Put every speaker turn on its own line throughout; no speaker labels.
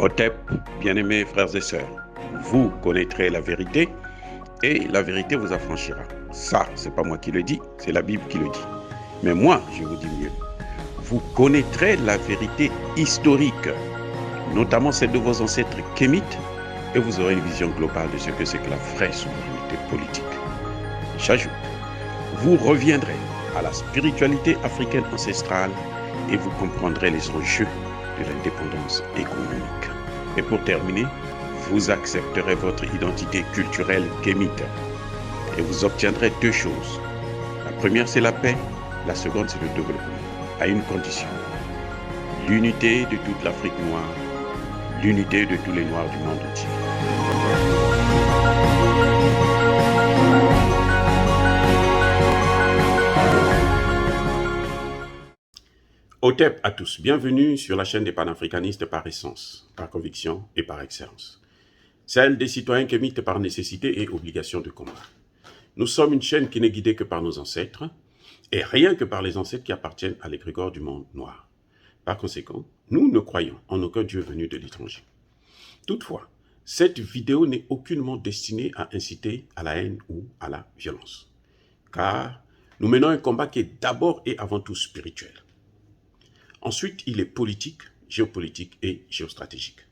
Otep, bien-aimés frères et sœurs, vous connaîtrez la vérité et la vérité vous affranchira. Ça, c'est pas moi qui le dis, c'est la Bible qui le dit. Mais moi, je vous dis mieux. Vous connaîtrez la vérité historique, notamment celle de vos ancêtres kémites, et vous aurez une vision globale de ce que c'est que la vraie souveraineté politique. J'ajoute, vous reviendrez à la spiritualité africaine ancestrale et vous comprendrez les enjeux de l'indépendance économique. Et pour terminer, vous accepterez votre identité culturelle kémite et vous obtiendrez deux choses. La première, c'est la paix. La seconde, c'est le développement, à une condition. L'unité de toute l'Afrique noire, l'unité de tous les Noirs du monde entier. Otep à tous, bienvenue sur la chaîne des panafricanistes par essence, par conviction et par excellence. Celle des citoyens kémites par nécessité et obligation de combat. Nous sommes une chaîne qui n'est guidée que par nos ancêtres, et rien que par les ancêtres qui appartiennent à l'égrégore du monde noir. Par conséquent, nous ne croyons en aucun Dieu venu de l'étranger. Toutefois, cette vidéo n'est aucunement destinée à inciter à la haine ou à la violence. Car nous menons un combat qui est d'abord et avant tout spirituel. Ensuite, il est politique, géopolitique et géostratégique.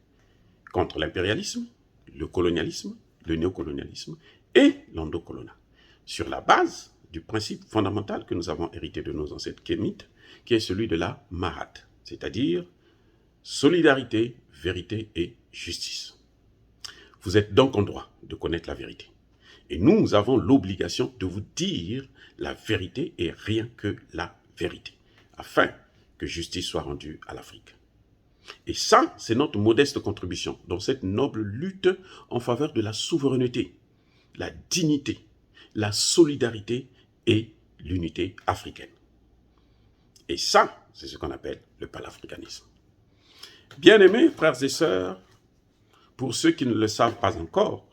Contre l'impérialisme, le colonialisme, le néocolonialisme et l'endocoloniat. Sur la base du principe fondamental que nous avons hérité de nos ancêtres kémites, qui est celui de la Mahat, c'est-à-dire solidarité, vérité et justice. Vous êtes donc en droit de connaître la vérité. Et nous avons l'obligation de vous dire la vérité et rien que la vérité, afin que justice soit rendue à l'Afrique. Et ça, c'est notre modeste contribution dans cette noble lutte en faveur de la souveraineté, la dignité, la solidarité et l'unité africaine. Et ça, c'est ce qu'on appelle le panafricanisme. Bien-aimés frères et sœurs, pour ceux qui ne le savent pas encore,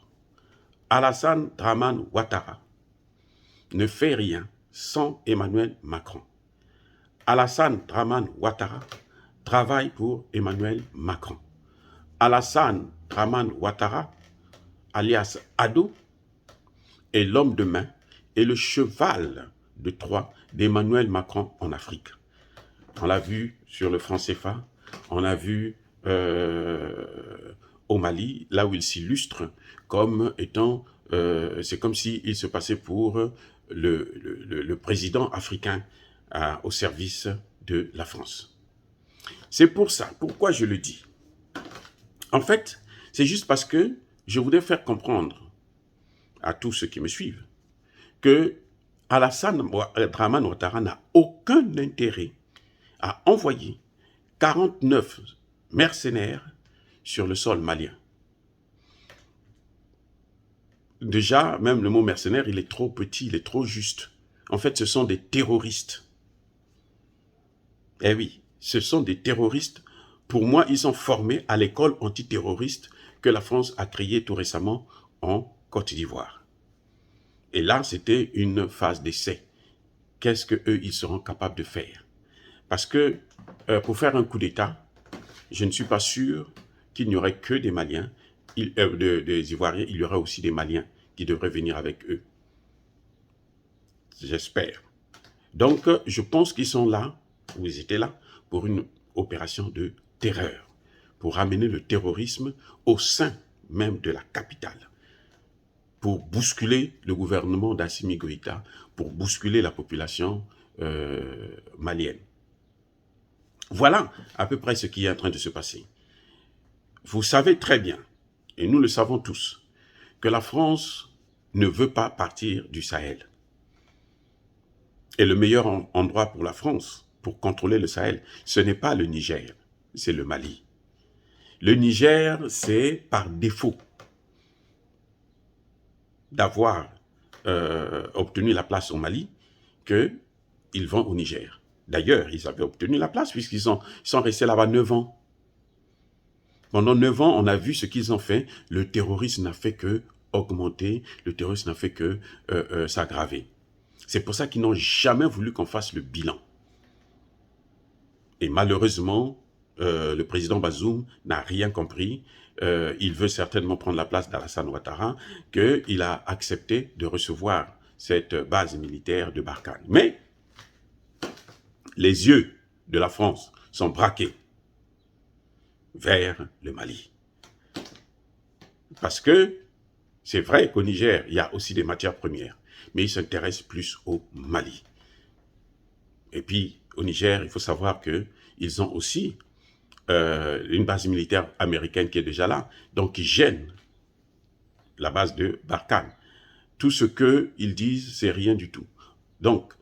Alassane Dramane Ouattara ne fait rien sans Emmanuel Macron. Alassane Dramane Ouattara travaille pour Emmanuel Macron. Alassane Dramane Ouattara, alias Ado, est l'homme de main et le cheval de Troie d'Emmanuel Macron en Afrique. On l'a vu sur le franc CFA, on l'a vu au Mali, là où il s'illustre comme étant, c'est comme s'il se passait pour le président africain au service de la France. C'est pour ça, pourquoi je le dis. En fait, c'est juste parce que je voudrais faire comprendre à tous ceux qui me suivent que Alassane Dramane Ouattara n'a aucun intérêt à envoyer 49 mercenaires sur le sol malien. Déjà, même le mot mercenaire, il est trop petit, il est trop juste. En fait, ce sont des terroristes. Eh oui, ce sont des terroristes. Pour moi, ils sont formés à l'école antiterroriste que la France a créée tout récemment en Côte d'Ivoire. Et là, c'était une phase d'essai. Qu'est-ce qu'eux, ils seront capables de faire? Parce que pour faire un coup d'État, je ne suis pas sûr qu'il n'y aurait que des Maliens, des Ivoiriens, il y aurait aussi des Maliens qui devraient venir avec eux. J'espère. Donc, je pense qu'ils sont là, ou ils étaient là, pour une opération de terreur, pour ramener le terrorisme au sein même de la capitale, pour bousculer le gouvernement d'Assimi Goïta, pour bousculer la population malienne. Voilà à peu près ce qui est en train de se passer. Vous savez très bien, et nous le savons tous, que la France ne veut pas partir du Sahel. Et le meilleur endroit pour la France, pour contrôler le Sahel, ce n'est pas le Niger, c'est le Mali. Le Niger, c'est par défaut d'avoir obtenu la place au Mali qu'ils vont au Niger. D'ailleurs, ils avaient obtenu la place puisqu'ils sont restés là-bas 9 ans. Pendant 9 ans, on a vu ce qu'ils ont fait. Le terrorisme n'a fait que augmenter, le terrorisme n'a fait que s'aggraver. C'est pour ça qu'ils n'ont jamais voulu qu'on fasse le bilan. Et malheureusement, le président Bazoum n'a rien compris. Il veut certainement prendre la place d'Alassane Ouattara, qu'il a accepté de recevoir cette base militaire de Barkhane. Mais les yeux de la France sont braqués vers le Mali. Parce que c'est vrai qu'au Niger, il y a aussi des matières premières, mais ils s'intéressent plus au Mali. Et puis, au Niger, il faut savoir qu'ils ont aussi une base militaire américaine qui est déjà là, donc qui gêne la base de Barkhane. Tout ce qu'ils disent, c'est rien du tout. Donc,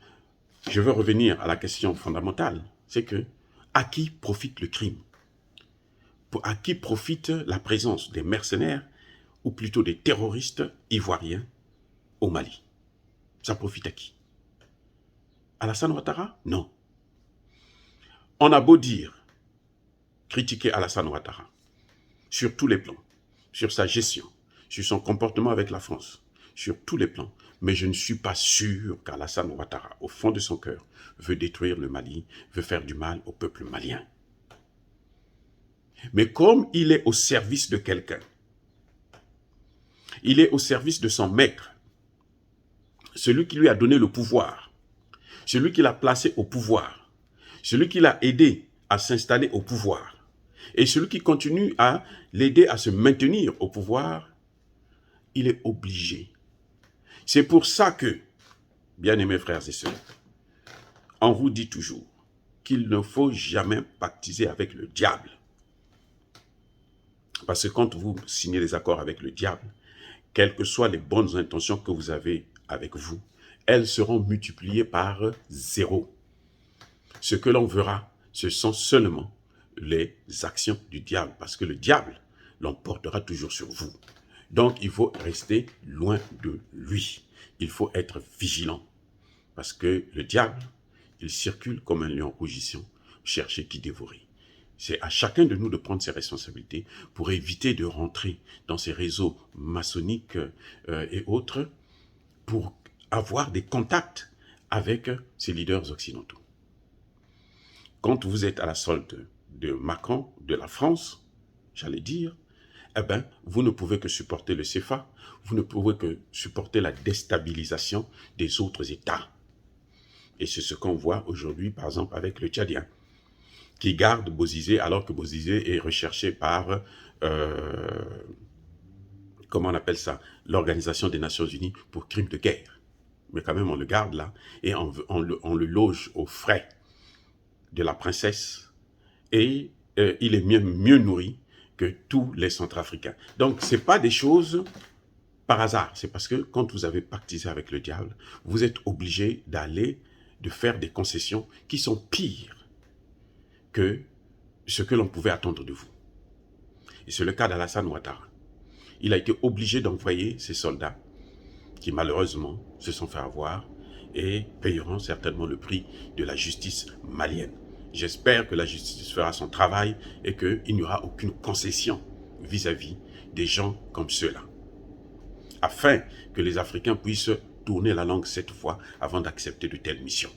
je veux revenir à la question fondamentale, c'est que à qui profite le crime? À qui profite la présence des mercenaires, ou plutôt des terroristes ivoiriens au Mali? Ça profite à qui? Alassane Ouattara? Non. On a beau dire, critiquer Alassane Ouattara, sur tous les plans, sur sa gestion, sur son comportement avec la France, sur tous les plans, mais je ne suis pas sûr qu'Alassane Ouattara, au fond de son cœur, veut détruire le Mali, veut faire du mal au peuple malien. Mais comme il est au service de quelqu'un, il est au service de son maître, celui qui lui a donné le pouvoir, celui qui l'a placé au pouvoir, celui qui l'a aidé à s'installer au pouvoir, et celui qui continue à l'aider à se maintenir au pouvoir, il est obligé. C'est pour ça que, bien-aimés frères et sœurs, on vous dit toujours qu'il ne faut jamais pactiser avec le diable. Parce que quand vous signez des accords avec le diable, quelles que soient les bonnes intentions que vous avez avec vous, elles seront multipliées par 0. Ce que l'on verra, ce sont seulement les actions du diable, parce que le diable l'emportera toujours sur vous. Donc, il faut rester loin de lui. Il faut être vigilant, parce que le diable, il circule comme un lion rougissant, chercher qui dévorer. C'est à chacun de nous de prendre ses responsabilités pour éviter de rentrer dans ces réseaux maçonniques et autres, pour avoir des contacts avec ces leaders occidentaux. Quand vous êtes à la solde de Macron, de la France, j'allais dire, eh bien, vous ne pouvez que supporter le CFA, vous ne pouvez que supporter la déstabilisation des autres États. Et c'est ce qu'on voit aujourd'hui, par exemple, avec le Tchadien, qui garde Bozizé alors que Bozizé est recherché par, comment on appelle ça, l'Organisation des Nations Unies pour crimes de guerre. Mais quand même, on le garde là et on le loge aux frais de la princesse et il est mieux nourri que tous les Centrafricains. Donc, ce n'est pas des choses par hasard. C'est parce que quand vous avez pactisé avec le diable, vous êtes obligé de faire des concessions qui sont pires que ce que l'on pouvait attendre de vous. Et c'est le cas d'Alassane Ouattara. Il a été obligé d'envoyer ses soldats qui malheureusement se sont fait avoir et payeront certainement le prix de la justice malienne. J'espère que la justice fera son travail et qu'il n'y aura aucune concession vis-à-vis des gens comme ceux-là, afin que les Africains puissent tourner la langue cette fois avant d'accepter de telles missions.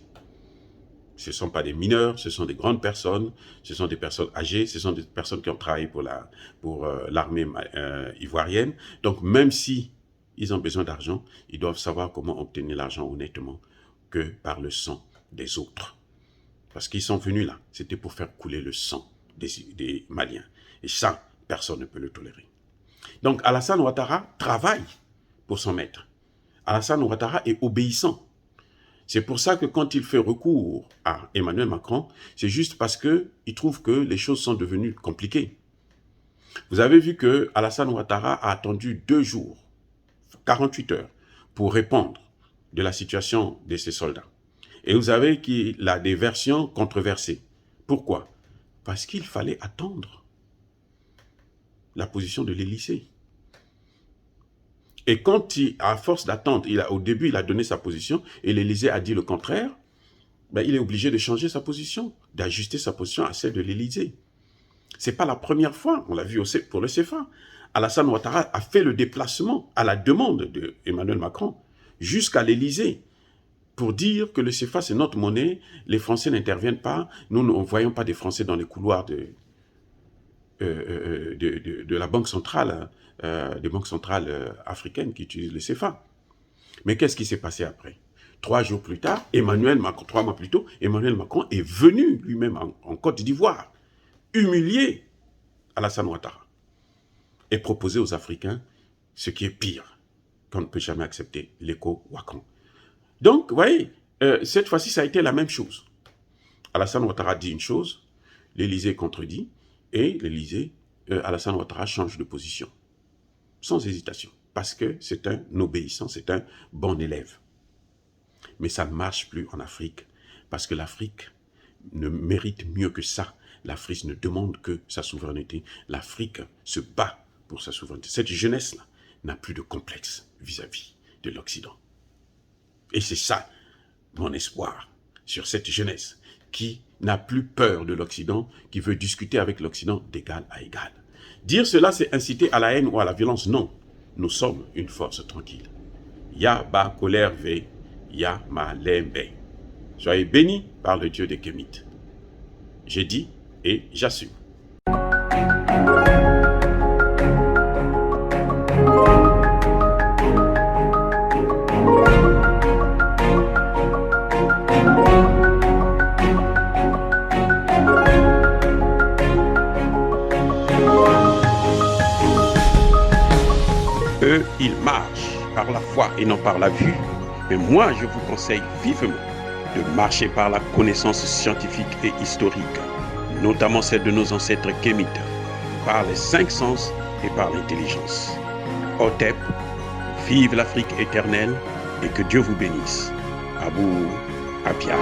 Ce ne sont pas des mineurs, ce sont des grandes personnes, ce sont des personnes âgées, ce sont des personnes qui ont travaillé pour l'armée ivoirienne. Donc même si ils ont besoin d'argent, ils doivent savoir comment obtenir l'argent honnêtement que par le sang des autres. Parce qu'ils sont venus là, c'était pour faire couler le sang des Maliens. Et ça, personne ne peut le tolérer. Donc Alassane Ouattara travaille pour son maître. Alassane Ouattara est obéissant. C'est pour ça que quand il fait recours à Emmanuel Macron, c'est juste parce qu'il trouve que les choses sont devenues compliquées. Vous avez vu que Alassane Ouattara a attendu 2 jours, 48 heures, pour répondre de la situation de ses soldats. Et vous savez qu'il a des versions controversées. Pourquoi? Parce qu'il fallait attendre la position de l'Élysée. Et quand à force d'attendre, au début il a donné sa position et l'Élysée a dit le contraire, ben, il est obligé de changer sa position, d'ajuster sa position à celle de l'Élysée. Ce n'est pas la première fois, on l'a vu aussi pour le CFA. Alassane Ouattara a fait le déplacement à la demande d'Emmanuel Macron jusqu'à l'Élysée pour dire que le CFA c'est notre monnaie, les Français n'interviennent pas, nous ne voyons pas des Français dans les couloirs de la banque centrale, des banques centrales africaines qui utilisent le CFA. Mais qu'est-ce qui s'est passé après? 3 jours plus tard, 3 mois plus tôt, Emmanuel Macron est venu lui-même en Côte d'Ivoire, humilier Alassane Ouattara et proposer aux Africains ce qui est pire, qu'on ne peut jamais accepter, l'éco-Wakan. Donc, vous voyez, cette fois-ci, ça a été la même chose. Alassane Ouattara dit une chose, l'Élysée contredit, et Alassane Ouattara change de position, sans hésitation, parce que c'est un obéissant, c'est un bon élève. Mais ça ne marche plus en Afrique, parce que l'Afrique ne mérite mieux que ça. L'Afrique ne demande que sa souveraineté. L'Afrique se bat pour sa souveraineté. Cette jeunesse-là n'a plus de complexe vis-à-vis de l'Occident. Et c'est ça, mon espoir, sur cette jeunesse qui n'a plus peur de l'Occident, qui veut discuter avec l'Occident d'égal à égal. Dire cela, c'est inciter à la haine ou à la violence. Non, nous sommes une force tranquille. Ya ba colère ve, ya ma lembe. Soyez bénis par le Dieu des Kémites. J'ai dit et j'assume. Eux, ils marchent par la foi et non par la vue. Mais moi, je vous conseille vivement de marcher par la connaissance scientifique et historique, notamment celle de nos ancêtres kémites, par les 5 sens et par l'intelligence. Otep, vive l'Afrique éternelle et que Dieu vous bénisse. Abou Apia.